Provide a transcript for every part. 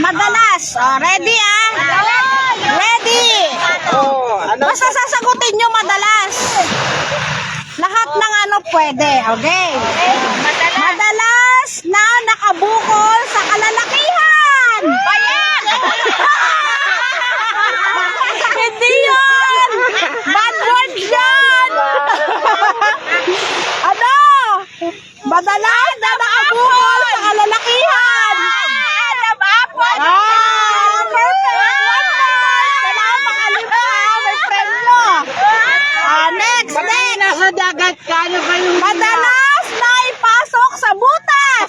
Madalas. Oh, ready ah? Ready. Basta sasagutin nyo madalas. Lahat ng ano pwede. Okay. Madalas na nakabukol sa kalalakihan. Bayan! Hindi yun! Bad word yan! Ano? Madalas na nakabukol sa kalalakihan. Perfect! Kailangan makalima. May premyo. Next! Nasa dagat ka, ano ba yung... Madalas na ipasok sa butas.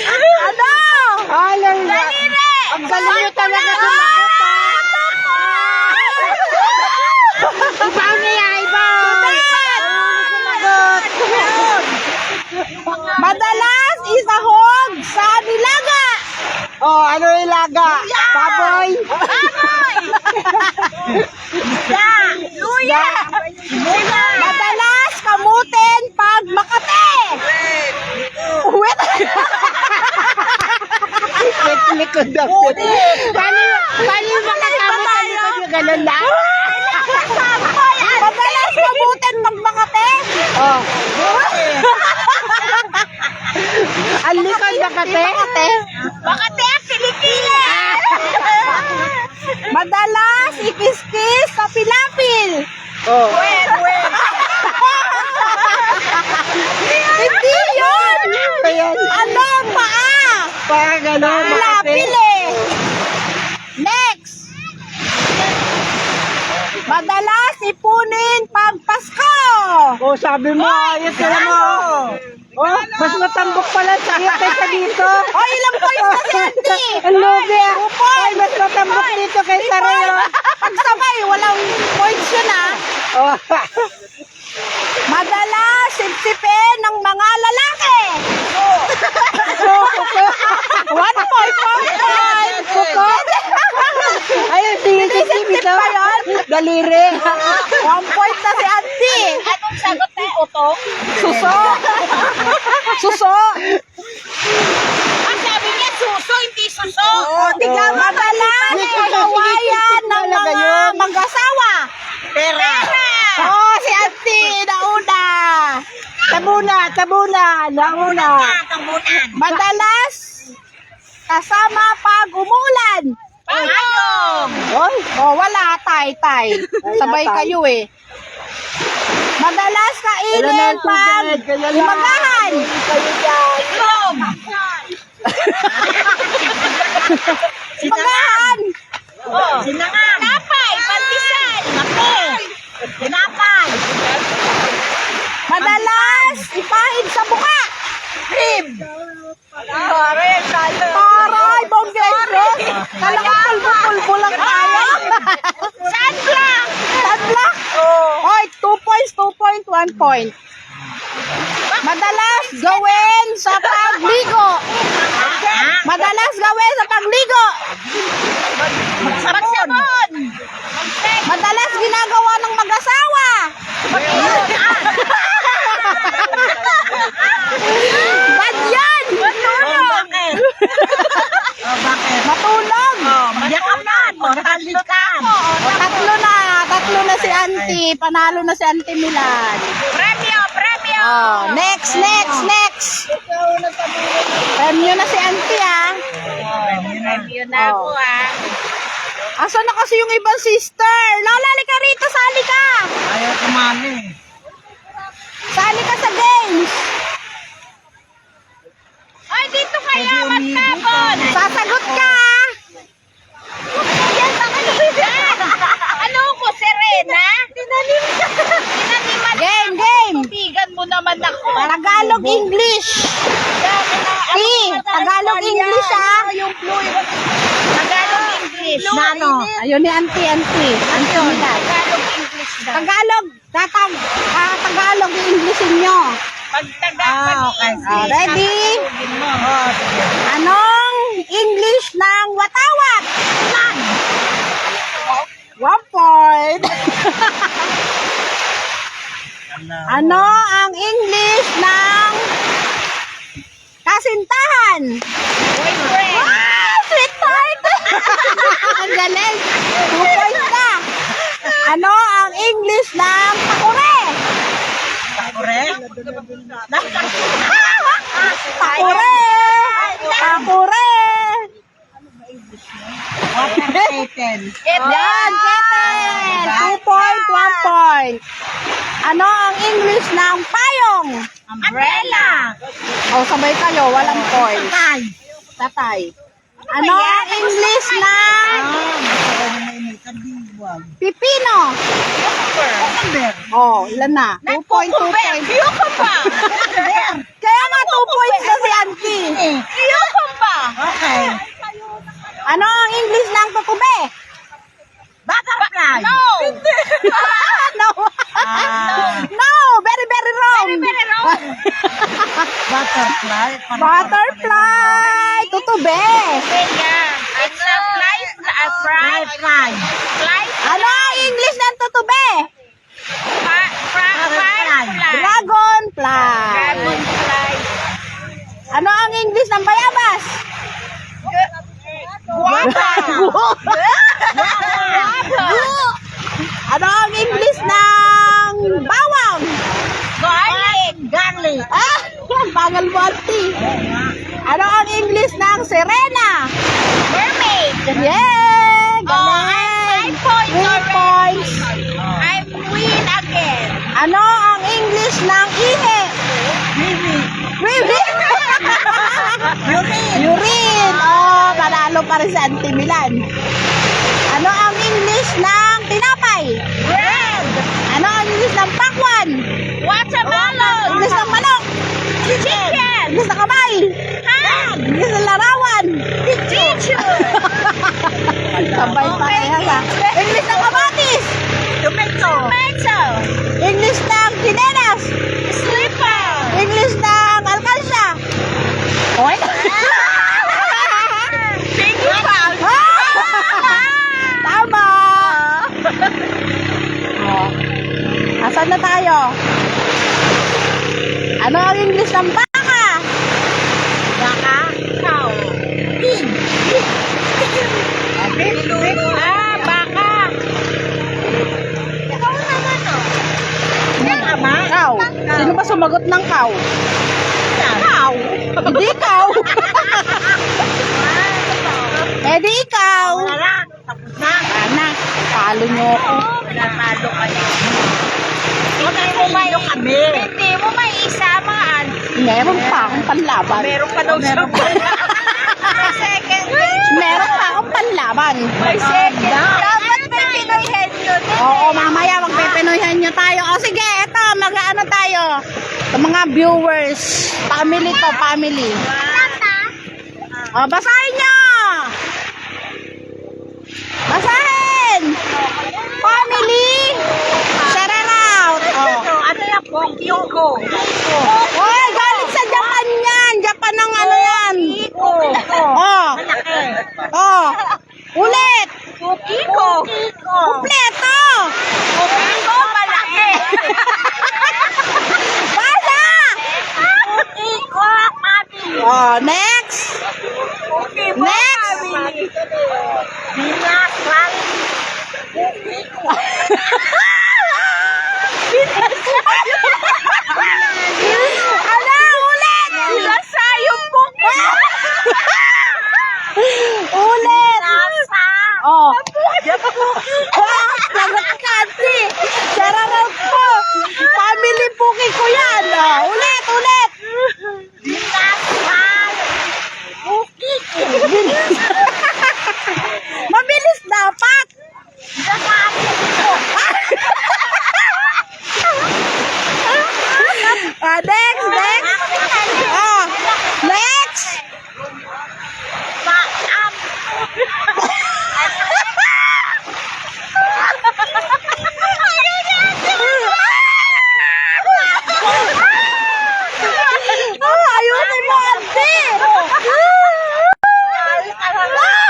Ano? Alam na. Ang galing nyo talaga sumagot, ha? Ibaw niya, ibaw. Sumagot. Madalas isahog sa nilaga. Oh, ano ilaga? Baboy. Luya. Madalas kamutin pag Makati. Wait. Likod daw. Paano yung makakamot sa likod yung gano'n lang? Madalas kamutin pag Makati. Oh. Ang likod Makati? Makati ang Pilipinas. Madalas ikis-kis sa pilapil. Oh. Hindi yun. Ayan. Ano paa? Parang gano'n, Makati. Pilapil eh. Next. Madalas ipunin pag Pasko. Oh, sabi mo, ayos ka naman. Oh, mas matambok pala sa'yo kaysa dito. O, ilang points na si Auntie? Ang lubi ah. Ay, mas matambok dito kaysa Reo. Pag sabay, walang points yun ah. Oh. Madalas sipsipin ng mga lalaki. 1 point, 1 point. Kuko. Ayun, sige ito. Daliri. 1 point na si Auntie. Anong sagot na utong? Suso. Suso. Ang sabi niya suso, hindi suso. Tingnan madalas kawayan ng mga mag-asawa. Pera. Oh, si Auntie, nauna. Tabuna, nauna. Tambunan. Madalas kasama pag umulan. Pangayong. Oy, oh, wala, tay. Sabay kayo eh. Madalas kainin pag umagahan. Inom. Umagahan. Oh, sinangang. Tinapay, pantisan. Kape. Tinapay. Madalas ipahid sa buka. Rib. Taray, bonggesos. Talagang pulbo-pulbo lang tayo. Sunblock. Sunblock. Oy, 2 points, 2 point, 1 point. Madalas gawin sa pagligo. Madalas gawin sa pagligo. Magsabon. Madalas ginagawa ng mag-asawa. Bad yan! Bakit? Bakit? Matulog. Magyakapan. Magkalikan. Tatlo na si Auntie. Panalo na si Auntie Milan. Premyo. Oh, next. Premyo na si Auntie ah. Premyo na ako Asan na kasi yung ibang sister? Lola, lika rito, sali ka. Ayaw kumami. Sali ka sa games. Ay, dito kaya matapon. Sasagot ka. Ano ko, Serena? Game. Tubigan mo naman ako. Tagalog English. Tagalog English ah. Tagalog English. Nano? Ayun ni Auntie Milan. Tagalog English daw. Tagalog Englishin nyo. Pag Tagalog. Ready? Anong English ng watawat? 1 point. Ano ang English ng kasintahan? Boyfriend. Ah, sweetheart! Ang galing. 2 points ka. Ano ang English ng takure? Takure? Takure! Takure! Water kettle. Yan, keten! 2 point, 1 point. Ano ang English ng payong? Umbrella. O, sabay kayo, walang point. Tatay. Ano ang English ng pipino? Oh, ilan na? 2 point, 2 point. Cucumber. Kaya nga 2 points na si Auntie. Cucumber. Okay. Ano ang English ng tutube? Butterfly. No. No. No, very, very wrong. Very wrong. Butterfly. Butterfly. Tutube. Yeah. It's a fly. A fry. Fly. Fly. Ano ang English ng tutube? Fly. Dragonfly. Dragonfly. Ano ang English ng bayabas? Guava. Ano ang English ng bawang? Garlic. Garlic. Ah, bagal mo, Auntie. Ano ang English ng sirena? Mermaid. Yeah, Oh, galing. 5 points 3 already. points. I'm win again. Ano ang English ng ihi? Bibi. Urine. Oh, panalo pa rin sa Auntie Milan. Ano ang English ng tinapay? Bread. Ano ang English ng pakwan? Watermelon. English ng manok? Chicken. English ng kamay? Hand. English ng larawan? Teacher. Sabay pa kaya ha. English ng kamatis? Tomato. Tomato. English ng chinelas? Slipper. English ng alkansya? Oy! Thank you, Pao. Tama! Oh. Asan na tayo? Ano ang English ng baka? Baka. Cow. Pig. Baka. Ikaw naman, oh. Cow. Sino ba sumagot ng cow? Cow. Hindi ikaw. Eh di ikaw. Wala. Tapos na. Anak, talo nyo ako. Pinapalo ka niya. Hindi kami. Hindi mo may isama, Meron pa akong panlaban. Meron pa daw siya. May second page. Meron pa akong panlaban. May second. Dapat may pinoyhead yun. Oo, mamaya magpipinoyhan nyo tayo. O sige, eto, mag-ano tayo. Sa mga viewers. Family to, family. O, basahin nyo! Basahin! Family! Share it out! O. Ano yan po? Kyoko. Oy, galing sa Japan yan! Japan ang ano yan! Kiko. O. Malaki. O. Ulit! Kiko. Kompleto! Kiko, malaki. Basa! Kiko, mami. O, next! Next! Binas. Ala, ulit! Nasa yung buki. Ulit! Nasa. Oh. Lagot ka, Auntie. Shoutout po. Family puki ko yan. Oh. Ulit, ulit. Mabilis dapat. Next, next. Oh, next. Ayusin mo, Auntie.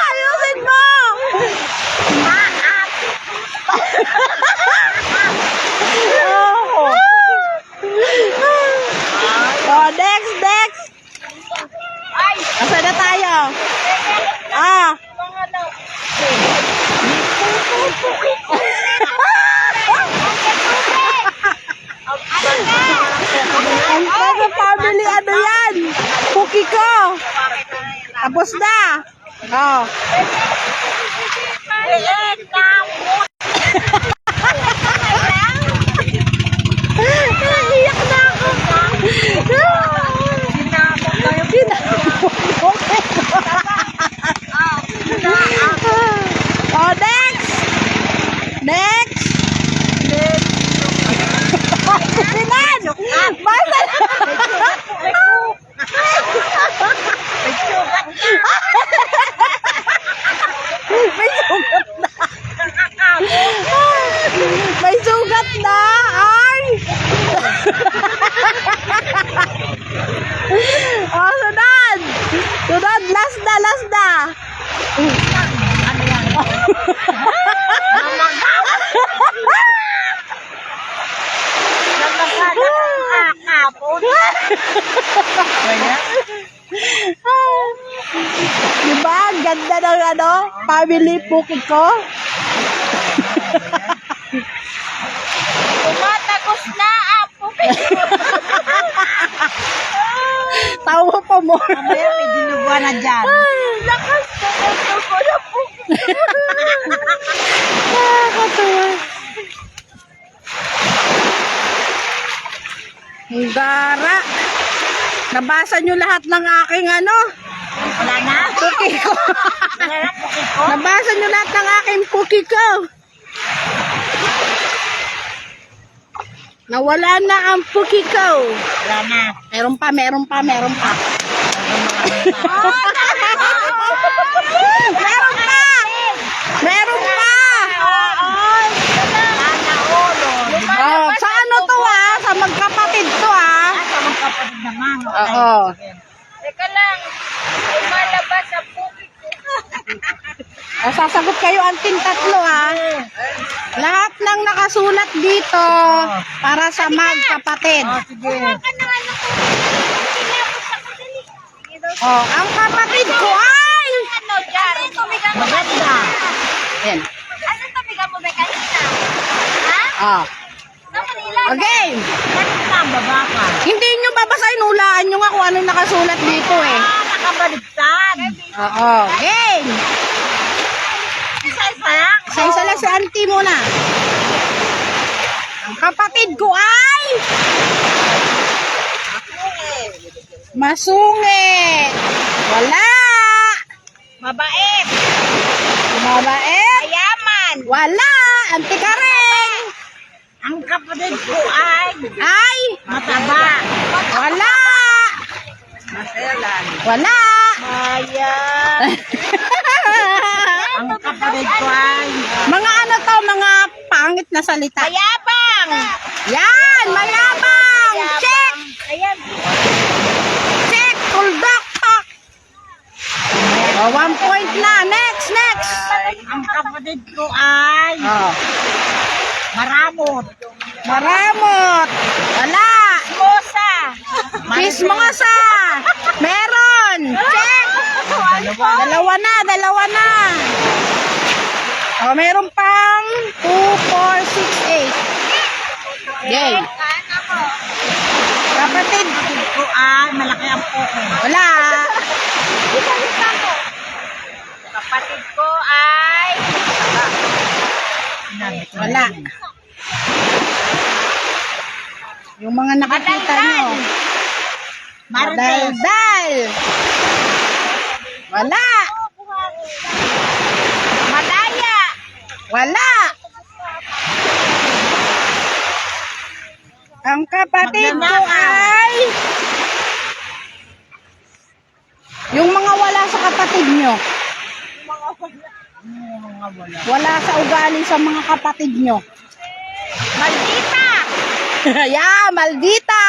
Ayusin mo. Oh. ko. Tapos na. Oh. Naiiyak na ako. Oh, next. Next. Sinan. Basta. May sugat na. May sugat na. Ay. Oh, sunod. Sunod. Last na, last na. Diba? Ang ganda ng ano, family puki ko. Tumatagos na apo. Tawa pa mo. Mamaya may dinubuha na dyan. Lakas na ko na po. Nakakatuwa. Ang gara. Nabasa nyo lahat ng aking ano? Wala na? Puki ko. Wala na puki ko? Nabasa nyo lahat ng aking puki ko. Nawala na ang puki ko. Wala na. Meron pa, meron pa, meron pa. Meron pa! Meron pa! Sana ulo. Oh, sa ano to sa magkapatid to Sa mga kapatid naman. Oo. Teka lang. Lumalabas sa puki ko. Sasagot kayo anting tatlo Lahat ng nakasulat dito para sa magkapatid. Sige. Oh, ang kapatid ko ay Ano dyan? Ano tumigan mo kanina? Yan. Ano tumigan mo ba kanina? Ha? Oh. Sa Manila? Okay. Kanina ang baba ka. Hindi nyo babasahin, hulaan nyo nga kung anong nakasulat dito Nakabaligtad. Oo. Game. Isa-isa lang. Isa-isa lang si auntie muna. Ang kapatid ko ay masungi. Wala. Mabait. Mabait. Mayaman. Wala. Auntie Karen. Ang kapatid ko ay Ay. mataba. Wala. Maselan. Wala. Maya. Ang kapatid ko ay Mga ano to, mga pangit na salita. mayabang. Yan, mayabang. Check. Ayan. Check. Tuldok. Pak. Oh, 1 point na. Next, next. Ang kapatid ko ay Oh. maramot. Maramot. Wala. Mosa. Chismosa. Meron. Check. Dalawa na, dalawa na. Oh, meron pang 2, 4, 6, 8. Game. Kapatid. Kapatid ko ay malaki ang puko. Wala. Kapatid ko ay Wala. Yung mga nakikita nyo. Madaldal. Wala. Malaya. Wala. Ang kapatid ko ay yung mga wala sa kapatid nyo. Wala sa ugali sa mga kapatid nyo. Maldita. Yeah, maldita.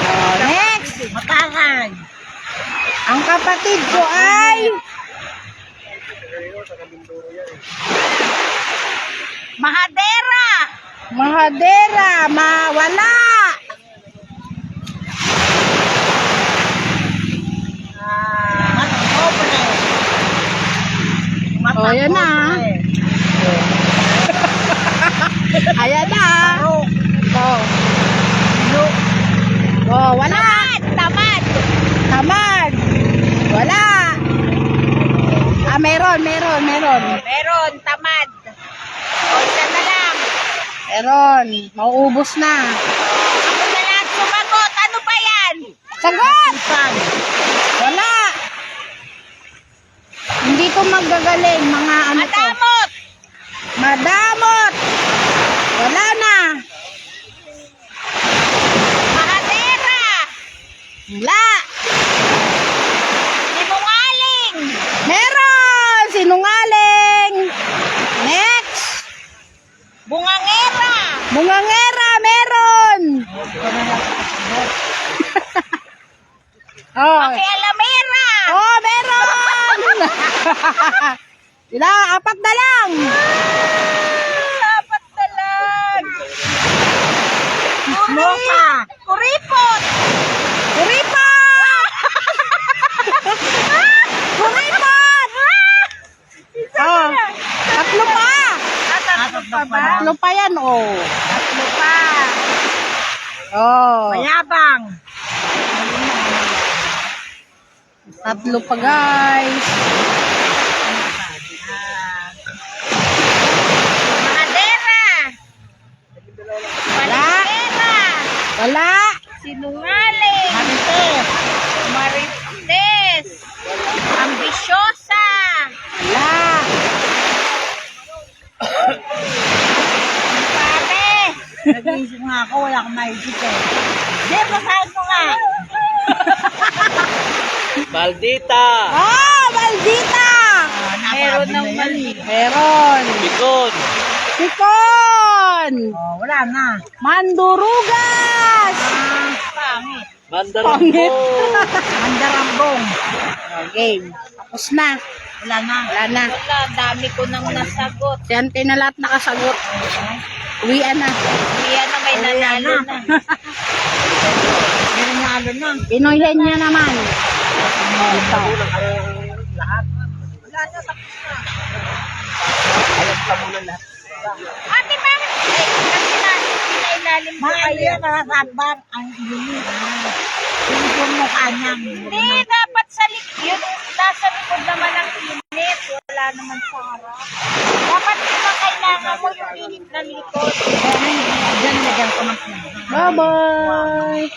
Oh, next. Mataray. Ang kapatid ko ay Mahadera. mahadera, mawala. Matakobre. Oh, yan na. Ayan na. Oh. Oh, wala. Tamad. Tamad. Wala. Ah, meron. Meron, tamad. O, isa na lang. Meron. Mauubos na. Ako na lang sumagot. Ano ba yan? Sagot! Wala. Hindi ko magagaling, mga ano to. Madamot. Madamot. Wala na. Mahadera. Wala. Sinungaling. Meron. Sinungaling. Next. Bungangera. Bungangera. Meron. Oh. Pakialamera. Oh, meron. Sila, apat na lang. Dapat talag. Moka. Kuripot. Kuripot! Kuripot! Oh, tatlo pa. Tatlo pa ba? Tatlo pa yan, oh. Tatlo pa. Oh. Mayabang. Tatlo pa, guys. Mahadera. Wala. Paligera. Wala. Sinungaling. Marites. Ambisyosa. Wala. Pare. Nag-iisip nga ako, wala akong maisip eh. Hindi, basahin mo nga. Maldita. Oh, maldita. Meron ng mali. Meron. Bikon. Sikon. Oh, wala na. Mandurugas. Pangit. Pangit. Mandarambong. Game. Tapos na. Wala na. Wala na. Wala, dami ko nang nasagot. Si Ante na lahat nakasagot. Uwian na. Kaya na may nanalo na. May nanalo na. Pinoyhen niya naman. Ito. Ate, bakit? Kasi pinailalim ko kayo. Nakakadbar ang init. Yung mukha niya. Hindi, dapat sa likod. Yun, nasa likod naman ang init. Wala naman sa harap. Dapat iba kailangan mo yung init ng likod. Diyan, lagyan ko ng Bye-bye.